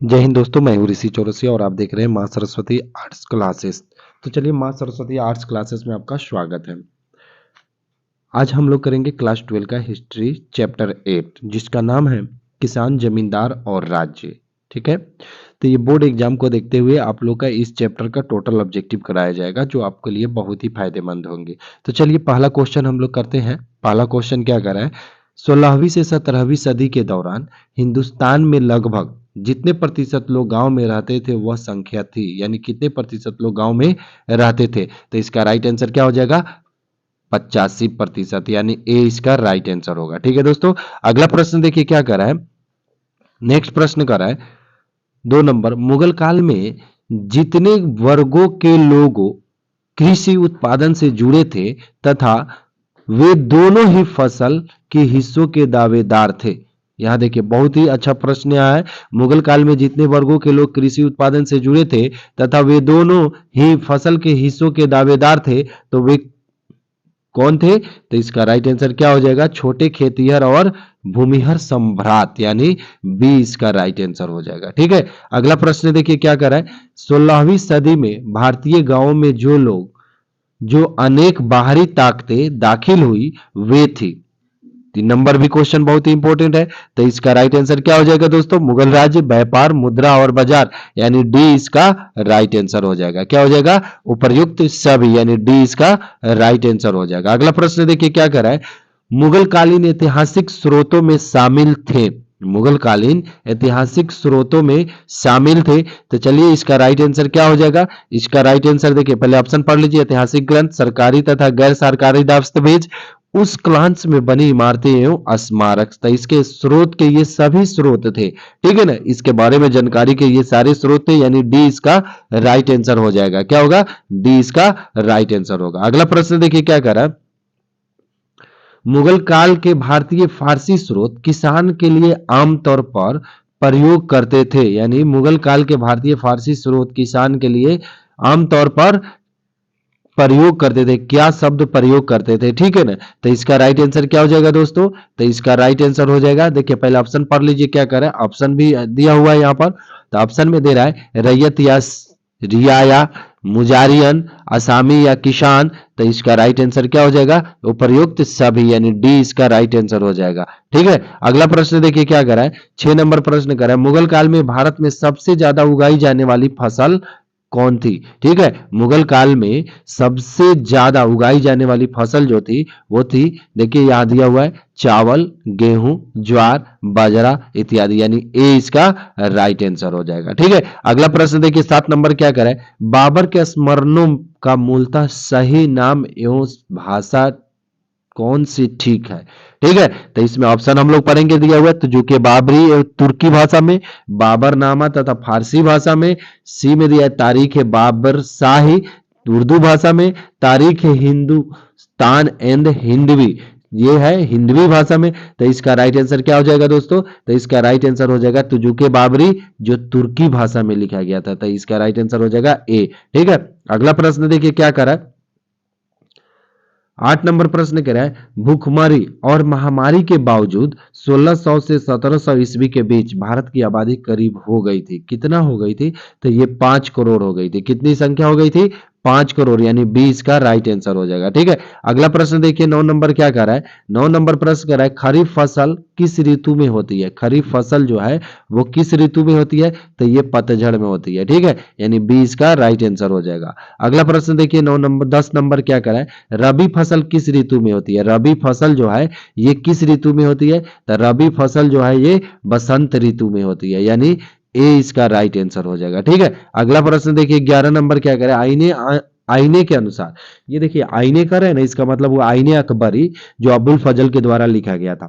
जय हिंद दोस्तों, मैं हूँ ऋषि चौरसिया और आप देख रहे हैं माँ सरस्वती आर्ट्स क्लासेस। तो चलिए, माँ सरस्वती आर्ट्स क्लासेस में आपका स्वागत है। आज हम लोग करेंगे क्लास 12 का हिस्ट्री चैप्टर 8, जिसका नाम है किसान, जमींदार और राज्य। ठीक है, तो ये बोर्ड एग्जाम को देखते हुए आप लोग का इस चैप्टर का टोटल ऑब्जेक्टिव कराया जाएगा, जो आपके लिए बहुत ही फायदेमंद होंगे। तो चलिए, पहला क्वेश्चन हम लोग करते हैं। पहला क्वेश्चन क्या कर रहा है, 16वीं से 17वीं सदी के दौरान हिंदुस्तान में लगभग जितने प्रतिशत लोग गांव में रहते थे वह संख्या थी, यानी कितने प्रतिशत लोग गांव में रहते थे। तो इसका राइट आंसर क्या हो जाएगा, 85%, यानी ए इसका राइट आंसर होगा। ठीक है दोस्तों, अगला प्रश्न देखिए क्या कर रहा है। नेक्स्ट प्रश्न कर रहा है 2 नंबर, मुगल काल में जितने वर्गों के लोग कृषि उत्पादन से जुड़े थे तथा वे दोनों ही फसल के हिस्सों के दावेदार थे। यहां देखिए, बहुत ही अच्छा प्रश्न आया है। मुगल काल में जितने वर्गों के लोग कृषि उत्पादन से जुड़े थे तथा वे दोनों ही फसल के हिस्सों के दावेदार थे, तो वे कौन थे। तो इसका राइट आंसर क्या हो जाएगा, छोटे खेतिहर और भूमिहर सम्भ्रात, यानी बी इसका राइट आंसर हो जाएगा। ठीक है, अगला प्रश्न देखिए क्या कर रहा है। 16वीं सदी में भारतीय गांवों में जो अनेक बाहरी ताकतें दाखिल हुई वे थी। 3 नंबर भी क्वेश्चन बहुत ही इंपॉर्टेंट है। तो इसका राइट आंसर क्या हो जाएगा दोस्तों, मुगल राज्य, व्यापार, मुद्रा और बाजार, यानी डी इसका राइट आंसर हो जाएगा। क्या हो जाएगा, उपर्युक्त सभी, यानी डी इसका राइट आंसर हो जाएगा। अगला प्रश्न देखिए क्या कर रहा है, मुगल कालीन ऐतिहासिक स्रोतों में शामिल थे। मुगल कालीन ऐतिहासिक स्रोतों में शामिल थे। तो चलिए, इसका राइट आंसर क्या हो जाएगा। इसका राइट आंसर देखिए, पहले ऑप्शन पढ़ लीजिए। ऐतिहासिक ग्रंथ, सरकारी तथा गैर सरकारी दस्तावेज, उस क्लांस में बनी इमारतें एवं स्मारक। तो इसके स्रोत के ये सभी स्रोत थे। ठीक है ना, इसके बारे में जानकारी के ये सारे स्रोत थे, यानी डी इसका राइट आंसर हो जाएगा। क्या होगा, डी इसका राइट आंसर होगा। अगला प्रश्न देखिए क्या कर रहा है, मुगल काल के भारतीय फारसी स्रोत किसान के लिए आमतौर पर प्रयोग करते थे। यानी मुगल काल के भारतीय फारसी स्रोत किसान के लिए आमतौर पर प्रयोग करते थे। क्या शब्द प्रयोग करते थे, ठीक है ना। तो इसका राइट आंसर क्या हो जाएगा दोस्तों, तो इसका राइट आंसर हो जाएगा, देखिए पहले ऑप्शन पढ़ लीजिए क्या कर रहा है। ऑप्शन भी दिया हुआ है यहाँ पर। तो ऑप्शन में दे रहा है रैयत या रियाया, मुजारियन, असामी या किसान। तो इसका राइट आंसर क्या हो जाएगा, उपर्युक्त सभी, यानी डी इसका राइट आंसर हो जाएगा। ठीक है, अगला प्रश्न देखिए क्या कर रहा है। 6 नंबर प्रश्न कर रहा है, मुगल काल में भारत में सबसे ज्यादा उगाई जाने वाली फसल कौन थी। ठीक है, मुगल काल में सबसे ज्यादा उगाई जाने वाली फसल जो थी वो थी, देखिए यहां दिया हुआ है, चावल, गेहूं, ज्वार, बाजरा इत्यादि, यानी ए इसका राइट आंसर हो जाएगा। ठीक है, अगला प्रश्न देखिए 7 नंबर क्या करे, बाबर के स्मरणों का मूलतः सही नाम एवं भाषा कौन सी ठीक है। ठीक है, तो इसमें ऑप्शन हम लोग पढ़ेंगे दिया हुआ है, तो जो कि बाबरी तुर्की भाषा में, बाबरनामा तथा फारसी भाषा में, सी में दिया है तारीख है बाबर शाही उर्दू भाषा में, तारीख है हिंदुस्तान एंड हिंदवी, ये है हिंदवी भाषा में। तो इसका राइट आंसर क्या हो जाएगा दोस्तों, तो इसका राइट आंसर हो जाएगा तुजुके बाबरी, जो तुर्की भाषा में लिखा गया था। तो इसका राइट आंसर हो जाएगा ए। ठीक है, अगला प्रश्न देखिए क्या करा है। 8 नंबर प्रश्न कह रहा है, भूखमरी और महामारी के बावजूद 1600 से 1700 ईस्वी के बीच भारत की आबादी करीब हो गई थी। कितना हो गई थी, तो ये 5 करोड़ हो गई थी। कितनी संख्या हो गई थी, 5 करोड़, यानी 20 का राइट आंसर हो जाएगा। ठीक है, अगला प्रश्न देखिए 9 नंबर क्या कर रहा है। 9 नंबर प्रश्न कर रहा है, खरीफ फसल किस ऋतु में होती है। खरीफ फसल जो है वो किस ऋतु में होती है, तो ये पतझड़ में होती है। ठीक है, यानी 20 का राइट आंसर हो जाएगा। अगला प्रश्न देखिए 10 नंबर क्या कर रहा है, रबी फसल किस ऋतु में होती है। रबी फसल जो है ये किस ऋतु में होती है, तो रबी फसल जो है ये बसंत ऋतु में होती है, यानी ए इसका राइट आंसर हो जाएगा। ठीक है, अगला प्रश्न देखिए 11 नंबर क्या करे, आईने के अनुसार, ये देखिए आईने कर रहे हैं ना, इसका मतलब वो आईने अकबरी जो अबुल फजल के द्वारा लिखा गया था।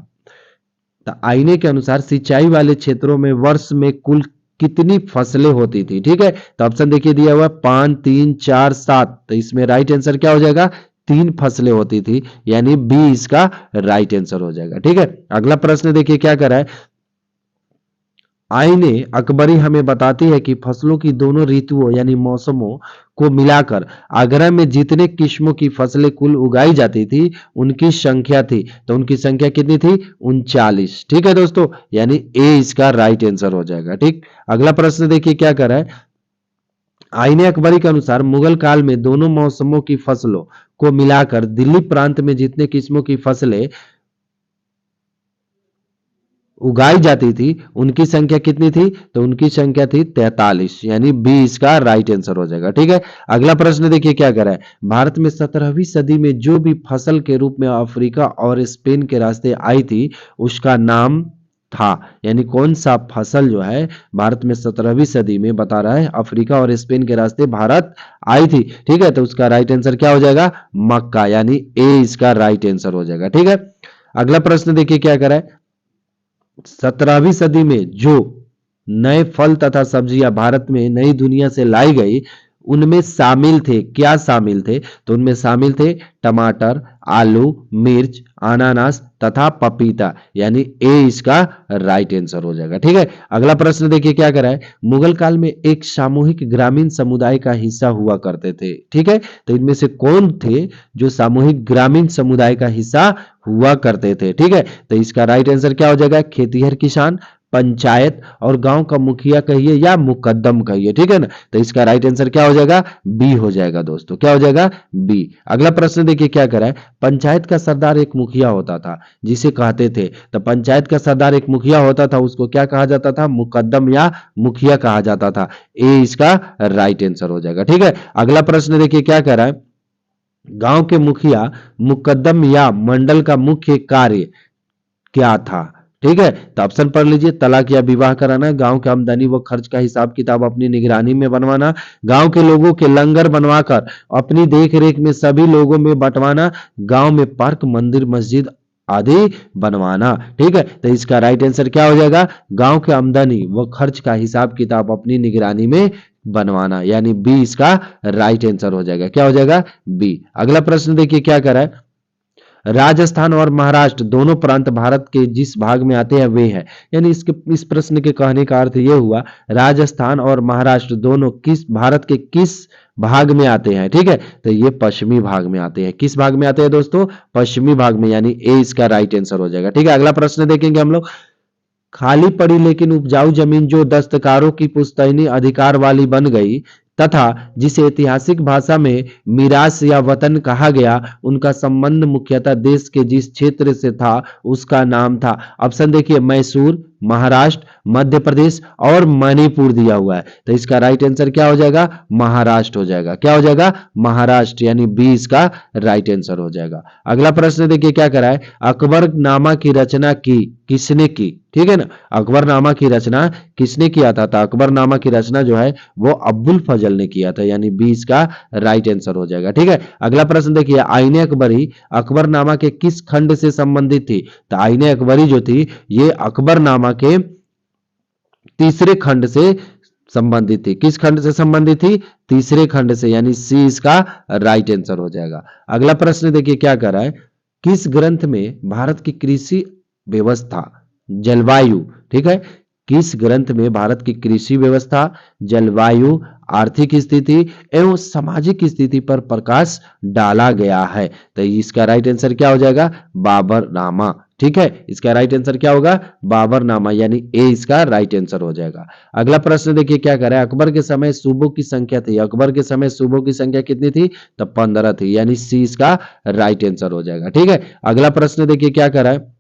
तो आईने के अनुसार सिंचाई वाले क्षेत्रों में वर्ष में कुल कितनी फसलें होती थी। ठीक है, तो ऑप्शन देखिए दिया हुआ 5, 3, 4, 7। तो इसमें राइट आंसर क्या हो जाएगा, 3 फसलें होती थी, यानी बी इसका राइट आंसर हो जाएगा। ठीक है, अगला प्रश्न देखिए क्या कर रहा है, आईने अकबरी हमें बताती है कि फसलों की दोनों ऋतुओं यानी मौसमों को मिलाकर आगरा में जितने किस्मों की फसलें कुल उगाई जाती थी उनकी संख्या थी, तो उनकी संख्या कितनी थी? 39। ठीक है दोस्तों, यानी ए इसका राइट आंसर हो जाएगा। ठीक, अगला प्रश्न देखिए क्या कर रहा है। आईने अकबरी के अनुसार मुगल काल में दोनों मौसमों की फसलों को मिलाकर दिल्ली प्रांत में जितने किस्मों की फसलें उगाई जाती थी उनकी संख्या कितनी थी? तो उनकी संख्या थी 43, यानी बी इसका राइट आंसर हो जाएगा। ठीक है, अगला प्रश्न देखिए क्या कर रहा है। भारत में 17वीं सदी में जो भी फसल के रूप में अफ्रीका और स्पेन के रास्ते आई थी उसका नाम था, यानी कौन सा फसल जो है भारत में 17वीं सदी में बता रहा है अफ्रीका और स्पेन के रास्ते भारत आई थी। ठीक है, तो उसका राइट आंसर क्या हो जाएगा? मक्का, यानी ए इसका राइट आंसर हो जाएगा। ठीक है, अगला प्रश्न देखिए क्या कर रहा है। 17वीं सदी में जो नए फल तथा सब्जियां भारत में नई दुनिया से लाई गई उनमें शामिल थे, क्या शामिल थे? तो उनमें शामिल थे टमाटर, आलू, मिर्च, अनानास तथा पपीता, यानी ए इसका राइट आंसर हो जाएगा। ठीक है, अगला प्रश्न देखिए क्या कर रहा है। मुगल काल में एक सामूहिक ग्रामीण समुदाय का हिस्सा हुआ करते थे। ठीक है, तो इनमें से कौन थे जो सामूहिक ग्रामीण समुदाय का हिस्सा हुआ करते थे? ठीक है, तो इसका राइट आंसर क्या हो जाएगा? खेतीहर किसान, पंचायत और गांव का मुखिया कहिए या मुकद्दम कहिए। ठीक है ना, तो इसका राइट आंसर क्या हो जाएगा? बी हो जाएगा दोस्तों। क्या हो जाएगा? बी। अगला प्रश्न देखिए क्या करा है। पंचायत का सरदार एक मुखिया होता था जिसे कहते थे, तो पंचायत का सरदार एक मुखिया होता था उसको क्या कहा जाता था? मुकद्दम या मुखिया कहा जाता था। ए इसका राइट आंसर हो जाएगा। ठीक है, अगला प्रश्न देखिए क्या कह रहा है। गांव के मुखिया, मुकद्दम या मंडल का मुख्य कार्य क्या था? ठीक है, तो ऑप्शन पढ़ लीजिए। तलाक या विवाह कराना, गांव के आमदनी व खर्च का हिसाब किताब अपनी निगरानी में बनवाना, गांव के लोगों के लंगर बनवाकर अपनी देख रेख में सभी लोगों में बंटवाना, गांव में पार्क, मंदिर, मस्जिद आदि बनवाना। ठीक है, तो इसका राइट आंसर क्या हो जाएगा? गांव के आमदनी व खर्च का हिसाब किताब अपनी निगरानी में बनवाना, यानी बी इसका राइट आंसर हो जाएगा। क्या हो जाएगा? बी। अगला प्रश्न देखिए क्या कर रहा है। राजस्थान और महाराष्ट्र दोनों प्रांत भारत के जिस भाग में आते हैं वे हैं, यानी इसके इस प्रश्न के कहने का अर्थ ये हुआ राजस्थान और महाराष्ट्र दोनों किस भारत के किस भाग में आते हैं? ठीक है, तो ये पश्चिमी भाग में आते हैं। किस भाग में आते हैं दोस्तों? पश्चिमी भाग में, यानी ए इसका राइट आंसर हो जाएगा। ठीक है, अगला प्रश्न देखेंगे हम लोग। खाली पड़ी लेकिन उपजाऊ जमीन जो दस्तकारों की पुश्तैनी अधिकार वाली बन गई तथा जिसे ऐतिहासिक भाषा में मिरास या वतन कहा गया, उनका संबंध मुख्यतः देश के जिस क्षेत्र से था उसका नाम था। ऑप्शन देखिए, मैसूर, महाराष्ट्र, मध्य प्रदेश और मणिपुर दिया हुआ है, तो इसका राइट आंसर क्या हो जाएगा? महाराष्ट्र हो जाएगा। क्या हो जाएगा? महाराष्ट्र, यानी बी इसका राइट आंसर हो जाएगा। अगला प्रश्न देखिए क्या करा है। अकबरनामा की रचना की किसने की? ठीक है ना, अकबरनामा की रचना किसने किया था? तो अकबरनामा की रचना जो है वो अब्बुल फजल ने किया था, यानी बी इसका राइट आंसर हो जाएगा। ठीक है, अगला प्रश्न देखिए। आईने अकबरी अकबरनामा के किस खंड से संबंधित थी? तो आईने अकबरी जो थी ये अकबरनामा के तीसरे खंड से संबंधित थी। किस खंड से संबंधित थी? तीसरे खंड से, यानी सी इसका राइट आंसर हो जाएगा। अगला प्रश्न देखिए क्या कर रहा है। किस ग्रंथ में भारत की कृषि व्यवस्था, जलवायु, ठीक है, किस ग्रंथ में भारत की कृषि व्यवस्था, जलवायु, आर्थिक स्थिति एवं सामाजिक स्थिति पर प्रकाश डाला गया है? तो इसका राइट आंसर क्या हो जाएगा? बाबरनामा। ठीक है, इसका राइट आंसर क्या होगा? बाबरनामा, यानी ए इसका राइट आंसर हो जाएगा। अगला प्रश्न देखिए क्या कर रहा है। अकबर के समय सूबों की संख्या थी, अकबर के समय सूबों की संख्या कितनी थी? तो 15 थी, यानी सी इसका राइट आंसर हो जाएगा। ठीक है, अगला प्रश्न देखिए क्या कर रहा है।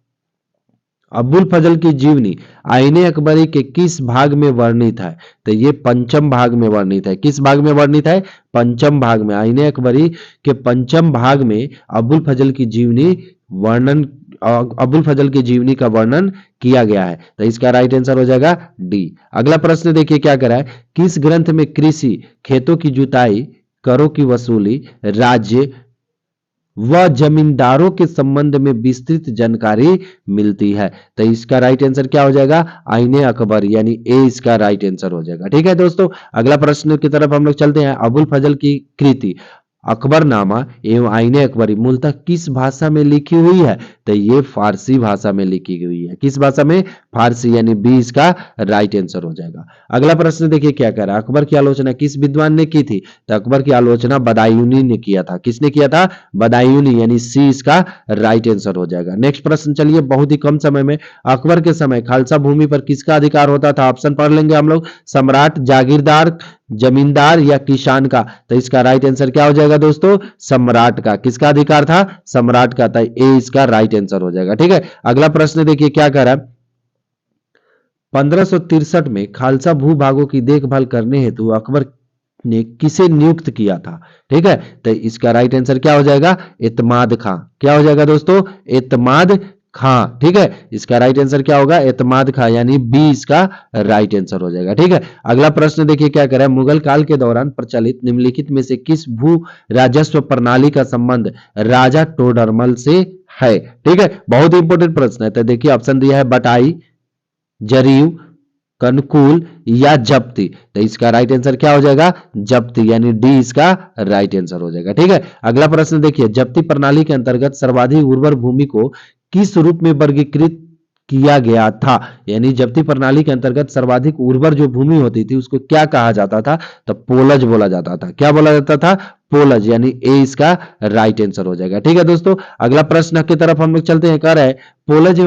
अबुल फजल की जीवनी आईने अकबरी के किस भाग में वर्णित है? तो ये पंचम भाग में वर्णित है। किस भाग में वर्णित है? पंचम भाग में। आईने अकबरी के पंचम भाग में अबुल फजल की जीवनी वर्णन, अबुल फजल की जीवनी का वर्णन किया गया है, तो इसका राइट आंसर हो जाएगा डी। अगला प्रश्न देखिए क्या करा है। किस ग्रंथ में कृषि, खेतों की जुताई, करों की वसूली, राज्य व जमींदारों के संबंध में विस्तृत जानकारी मिलती है? तो इसका राइट आंसर क्या हो जाएगा? आईने अकबर, यानी ए इसका राइट आंसर हो जाएगा। ठीक है दोस्तों, अगला प्रश्न की तरफ हम लोग चलते हैं। अबुल फजल की कृति, अकबरनामा एवं आईने अकबरी मूलतः किस भाषा में लिखी हुई है? तो ये फारसी भाषा में लिखी हुई है। किस भाषा में? फारसी, यानी बी इसका राइट आंसर हो जाएगा। अगला प्रश्न देखिए क्या कह रहा है, अकबर की आलोचना किस विद्वान ने की थी? तो अकबर की आलोचना बदायूनी ने किया था। किसने किया था? बदायूनी, यानी सी इसका राइट आंसर हो जाएगा। नेक्स्ट प्रश्न चलिए, बहुत ही कम समय में अकबर के समय खालसा भूमि पर किसका अधिकार होता था? ऑप्शन पढ़ लेंगे हम लोग, सम्राट, जागीरदार, जमींदार या किसान का। तो इसका राइट आंसर क्या हो जाएगा दोस्तों? सम्राट का। किसका अधिकार था? सम्राट का था। ए इसका राइट आंसर हो जाएगा। ठीक है, अगला प्रश्न देखिए क्या कह रहा है, 1563 में खालसा भूभागों की देखभाल करने हेतु अकबर ने किसे नियुक्त किया था? ठीक है, तो इसका राइट आंसर क्या हो जाएगा? एतमाद खां। क्या हो जाएगा दोस्तों? एतमाद खां। ठीक है, इसका राइट आंसर क्या होगा? एतमाद खां, यानी बी इसका राइट आंसर हो जाएगा। ठीक है, अगला प्रश्न देखिए क्या कह रहा है, मुगल काल के दौरान प्रचलित निम्नलिखित में से किस भू राजस्व प्रणाली का संबंध राजा टोडरमल से है? ठीक है, बहुत इंपॉर्टेंट प्रश्न है। तो देखिए ऑप्शन दिया है बटाई, जरीव, कनकुल या जब्ती। तो इसका राइट आंसर क्या हो जाएगा? जब्ती, यानी डी इसका राइट आंसर हो जाएगा। ठीक है, अगला प्रश्न देखिए, जब्ती प्रणाली के अंतर्गत सर्वाधिक उर्वर भूमि को किस रूप में वर्गीकृत किया गया था? यानी जब्ती प्रणाली के अंतर्गत सर्वाधिक उर्वर जो भूमि होती थी उसको क्या कहा जाता था? तो पोलज बोला जाता था। क्या बोला जाता था? पोलज, यानी ए इसका राइट आंसर हो जाएगा। ठीक है दोस्तों, अगला प्रश्न की तरफ हम लोग चलते हैं। कह रहा है पोलज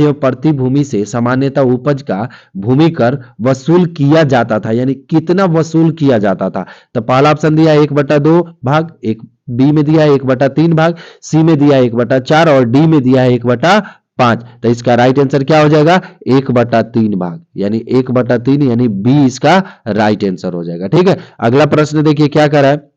एवं प्रति भूमि से सामान्यतः उपज का भूमि कर वसूल किया जाता था, यानी कितना वसूल किया जाता था? तो पहला ऑप्शन दिया 1/2 भाग, एक बी में दिया है 1/3 भाग, सी में दिया है 1/4 और डी में दिया है 1/5। तो इसका राइट आंसर क्या हो जाएगा? 1/3 भाग, यानी 1/3, यानी बी इसका राइट आंसर हो जाएगा। ठीक है, अगला प्रश्न देखिए क्या कर रहा है,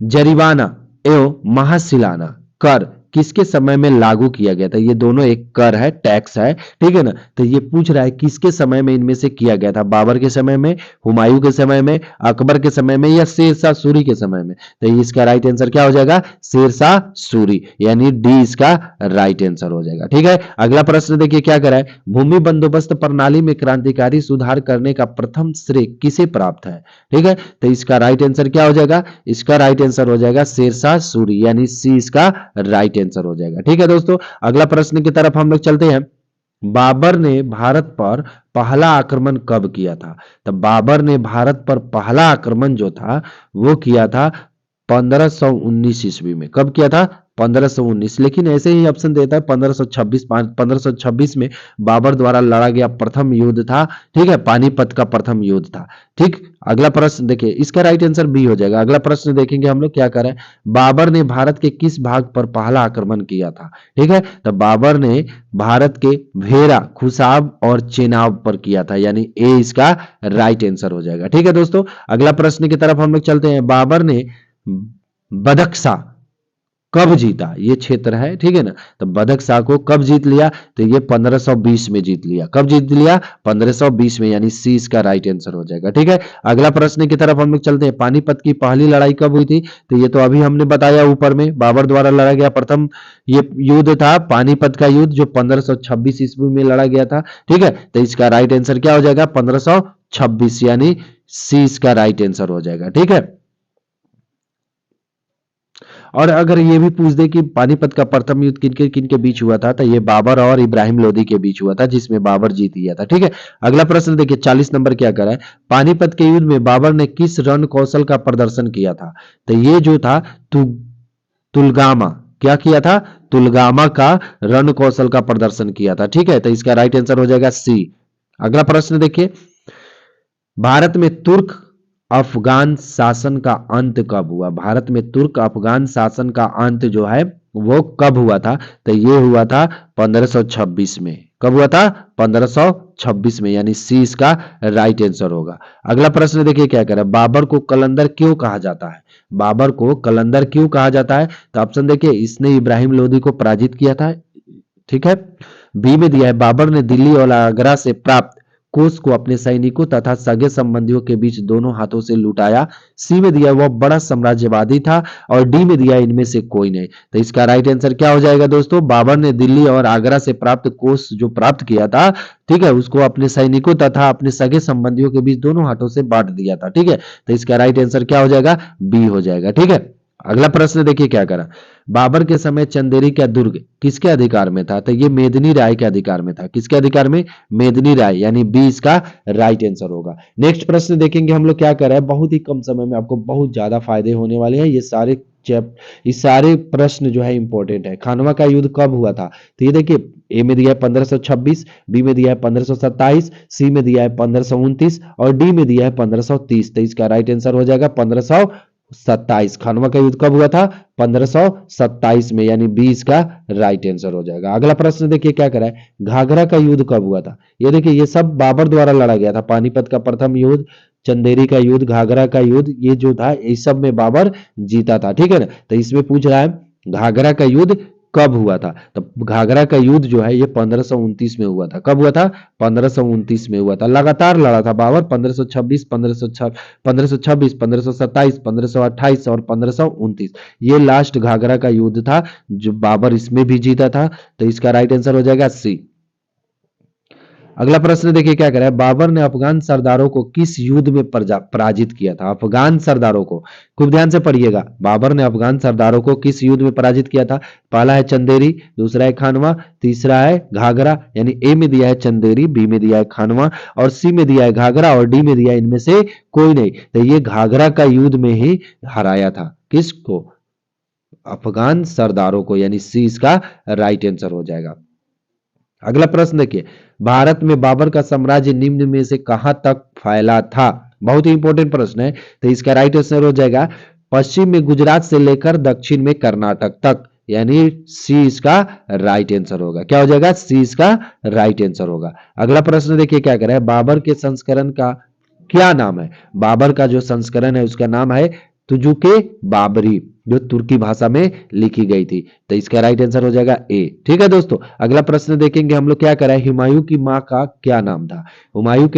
जरिमाना एवं महासिलाना कर किसके समय में लागू किया गया था? ये दोनों एक कर है, टैक्स है। ठीक है ना, तो ये पूछ रहा है किसके समय में इनमें से किया गया था? बाबर के समय में, हुमायूं के समय में, अकबर के समय में या शेरशाह सूरी के समय में? तो इसका राइट आंसर क्या हो जाएगा? शेरशाह सूरी, यानी डी इसका राइट आंसर हो जाएगा। ठीक है, अगला प्रश्न देखिए क्या कर रहा है, भूमि बंदोबस्त प्रणाली में क्रांतिकारी सुधार करने का प्रथम श्रेय किसे प्राप्त है? ठीक है, तो इसका राइट आंसर क्या हो जाएगा? इसका राइट आंसर हो जाएगा शेरशाह सूरी, यानी सी इसका राइट आंसर हो जाएगा। ठीक है दोस्तों, अगला प्रश्न की तरफ हम लोग चलते हैं। बाबर ने भारत पर पहला आक्रमण कब किया था? तो बाबर ने भारत पर पहला आक्रमण जो था वो किया था 1519 ईस्वी में। कब किया था? 1519। लेकिन ऐसे ही ऑप्शन देता है 1526। 1526 में बाबर द्वारा लड़ा गया प्रथम युद्ध था। ठीक है, पानीपत का प्रथम युद्ध था। ठीक, अगला प्रश्न देखिए, इसका राइट आंसर बी हो जाएगा। अगला प्रश्न देखेंगे हम लोग क्या करें, बाबर ने भारत के किस भाग पर पहला आक्रमण किया था? ठीक है, तो बाबर ने भारत के भेरा, खुशाब और चेनाब पर किया था, यानी ए इसका राइट आंसर हो जाएगा। ठीक है दोस्तों, अगला प्रश्न की तरफ हम लोग चलते हैं। बाबर ने बदख्शा कब जीता? ये क्षेत्र है, ठीक है ना, तो बदख्शा को कब जीत लिया? तो ये 1520 में जीत लिया। कब जीत लिया? 1520 में, यानी सी इसका राइट आंसर हो जाएगा। ठीक है, अगला प्रश्न की तरफ हम लोग चलते हैं। पानीपत की पहली लड़ाई कब हुई थी? तो ये तो अभी हमने बताया ऊपर में, बाबर द्वारा लड़ा गया प्रथम ये युद्ध था पानीपत का युद्ध, जो 1526 ईस्वी में लड़ा गया था। ठीक है, तो इसका राइट आंसर क्या हो जाएगा? 1526, यानी सी इसका राइट आंसर हो जाएगा। ठीक है, और अगर ये भी पूछ दे कि पानीपत का प्रथम युद्ध किनके किनके बीच हुआ था, तो ये बाबर और इब्राहिम लोदी के बीच हुआ था, जिसमें बाबर जीत गया था। ठीक है, अगला प्रश्न देखिए 40 नंबर क्या कर रहा है, पानीपत के युद्ध में बाबर ने किस रण कौशल का प्रदर्शन किया था? तो ये जो था तुलगामा, क्या किया था? तुलगामा का रण कौशल का प्रदर्शन किया था। ठीक है, तो इसका राइट आंसर हो जाएगा सी। अगला प्रश्न देखिए, भारत में तुर्क अफगान शासन का अंत कब हुआ? भारत में तुर्क अफगान शासन का अंत जो है वो कब हुआ था? तो ये हुआ था 1526 में। कब हुआ था? 1526 में, यानी सी इसका राइट आंसर होगा। अगला प्रश्न देखिए क्या कह रहा है, बाबर को कलंदर क्यों कहा जाता है? बाबर को कलंदर क्यों कहा जाता है? तो ऑप्शन देखिए, इसने इब्राहिम लोदी को पराजित किया था। ठीक है, बी में दिया है बाबर ने दिल्ली और आगरा से प्राप्त कोष को अपने सैनिकों तथा सगे संबंधियों के बीच दोनों हाथों से लुटाया। सी में दिया वह बड़ा साम्राज्यवादी था, और डी में दिया इनमें से कोई नहीं। तो इसका राइट आंसर क्या हो जाएगा दोस्तों? बाबर ने दिल्ली और आगरा से प्राप्त कोष जो प्राप्त किया था, ठीक है, उसको अपने सैनिकों तथा अपने सगे संबंधियों के बीच दोनों हाथों से बांट दिया था। ठीक है, तो इसका राइट आंसर क्या हो जाएगा? बी हो जाएगा। ठीक है, अगला प्रश्न देखिए क्या करा। बाबर के समय चंदेरी का दुर्ग किसके अधिकार में था? तो ये मेदिनी राय के अधिकार में था। किसके अधिकार में? मेदिनी राय, यानी बी इसका राइट आंसर होगा। नेक्स्ट प्रश्न देखेंगे हम लोग क्या कर रहे हैं, बहुत ही कम समय में आपको बहुत ज्यादा फायदे होने वाले हैं। ये सारे प्रश्न जो है इंपॉर्टेंट है। खानवा का युद्ध कब हुआ था? तो ये देखिए, ए में दिया है 1526, बी में दिया है 1527, सी में दिया है 1529 और डी में दिया है 1530। तो इसका राइट आंसर हो जाएगा 1527। खानवा का युद्ध कब हुआ था? 1527 में, यानी 20 का राइट आंसर हो जाएगा। अगला प्रश्न देखिए क्या करा है, घाघरा का युद्ध कब हुआ था? ये देखिए, ये सब बाबर द्वारा लड़ा गया था। पानीपत का प्रथम युद्ध, चंदेरी का युद्ध, घाघरा का युद्ध, ये जो था इस सब में बाबर जीता था। ठीक है ना, तो इसमें पूछ रहा है घाघरा का युद्ध कब हुआ था? तो घाघरा का युद्ध जो है ये 1529 में हुआ था। कब हुआ था? 1529 में हुआ था। लगातार लड़ा था बाबर, 1526, 1526, 1527, 1528 और 1529, ये लास्ट घाघरा का युद्ध था जो बाबर इसमें भी जीता था। तो इसका राइट आंसर हो जाएगा सी। अगला प्रश्न देखिए क्या करा है, बाबर ने अफगान सरदारों को किस युद्ध में पराजित किया था? अफगान सरदारों को, खूब ध्यान से पढ़िएगा, बाबर ने अफगान सरदारों को किस युद्ध में पराजित किया था? पहला है चंदेरी, दूसरा है खानवा, तीसरा है घाघरा। यानी ए में दिया है चंदेरी, बी में दिया है खानवा और सी में दिया है घाघरा और डी में दिया है इनमें से कोई नहीं। तो ये घाघरा का युद्ध में ही हराया था। किसको? अफगान सरदारों को, यानी सी इसका राइट आंसर हो जाएगा। अगला प्रश्न देखिए, भारत में बाबर का साम्राज्य निम्न में से कहां तक फैला था? बहुत ही इंपॉर्टेंट प्रश्न है। तो इसका राइट आंसर हो जाएगा पश्चिम में गुजरात से लेकर दक्षिण में कर्नाटक तक, यानी सी इसका राइट आंसर होगा। क्या हो जाएगा? सी इसका राइट आंसर होगा। अगला प्रश्न देखिए क्या कर रहा है, बाबर के संस्करण का क्या नाम है? बाबर का जो संस्करण है उसका नाम है तुजुके बाबरी, जो तुर्की भाषा में लिखी गई थी। तो इसका राइट आंसर हो जाएगा ए। ठीक है दोस्तों, अगला प्रश्न देखेंगे हम लोग क्या करा है, हुमायूं की मां का क्या नाम था? हुमायूं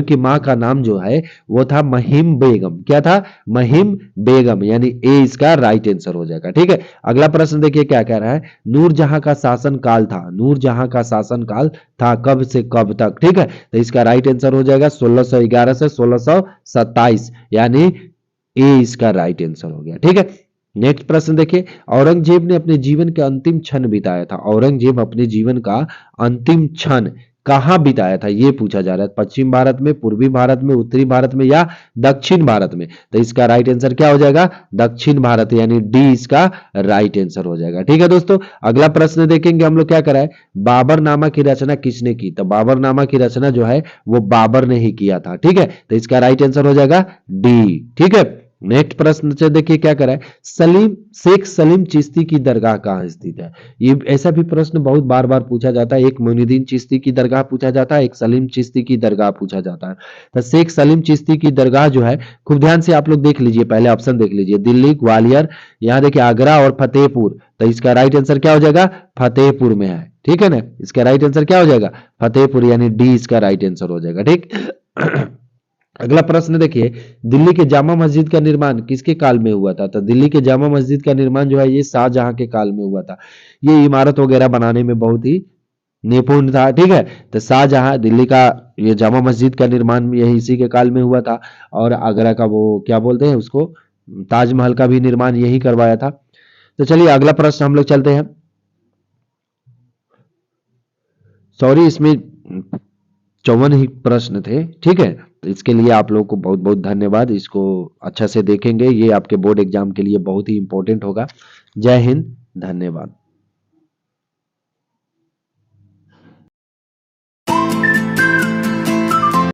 की मां का नाम जो है वो था महिम बेगम। क्या था? महिम बेगम, यानी ए इसका राइट आंसर हो जाएगा। ठीक है, अगला प्रश्न देखिए क्या कह रहा है, नूरजहां का शासन काल था। नूरजहां का शासन काल था कब से कब तक? ठीक है, तो इसका राइट आंसर हो जाएगा 1611 से 1627, यानी ए इसका राइट आंसर हो गया। ठीक है, नेक्स्ट प्रश्न देखिए, औरंगजेब ने अपने जीवन के अंतिम क्षण बिताया था। औरंगजेब अपने जीवन का अंतिम क्षण कहां बिताया था, यह पूछा जा रहा है। पश्चिम भारत में, पूर्वी भारत में, उत्तरी भारत में या दक्षिण भारत में? तो इसका राइट आंसर क्या हो जाएगा? दक्षिण भारत, यानी डी इसका राइट आंसर हो जाएगा। ठीक है दोस्तों, अगला प्रश्न देखेंगे हम लोग क्या करा है, बाबरनामा की रचना किसने की? तो बाबरनामा की रचना जो है वो बाबर ने ही किया था। ठीक है, तो इसका राइट आंसर हो जाएगा डी। ठीक है, नेक्स्ट प्रश्न से देखिए क्या करा है, शेख सलीम चिश्ती की दरगाह कहाँ स्थित है? ये ऐसा भी प्रश्न बहुत बार बार पूछा जाता है। एक मोइनुद्दीन चिश्ती की दरगाह पूछा जाता है, एक सलीम चिश्ती की दरगाह पूछा जाता है। तो शेख सलीम चिश्ती की दरगाह जो है, खूब ध्यान से आप लोग देख लीजिए, पहले ऑप्शन देख लीजिए, दिल्ली, ग्वालियर, यहाँ देखिए आगरा और फतेहपुर। तो इसका राइट आंसर क्या हो जाएगा? फतेहपुर में है। ठीक है ना, इसका राइट आंसर क्या हो जाएगा? फतेहपुर, यानी डी इसका राइट आंसर हो जाएगा। ठीक अगला प्रश्न देखिए, दिल्ली के जामा मस्जिद का निर्माण किसके काल में हुआ था? तो दिल्ली के जामा मस्जिद का निर्माण जो है ये शाहजहां के काल में हुआ था। ये इमारत वगैरह बनाने में बहुत ही निपुण था। ठीक है, तो शाहजहां, दिल्ली का ये जामा मस्जिद का निर्माण यही इसी के काल में हुआ था। और आगरा का वो क्या बोलते हैं उसको, ताजमहल का भी निर्माण यही करवाया था। तो चलिए अगला प्रश्न हम लोग चलते हैं। सॉरी, इसमें 54 ही प्रश्न थे। ठीक है, तो इसके लिए आप लोगों को बहुत बहुत धन्यवाद। इसको अच्छा से देखेंगे, ये आपके बोर्ड एग्जाम के लिए बहुत ही इंपॉर्टेंट होगा। जय हिंद, धन्यवाद।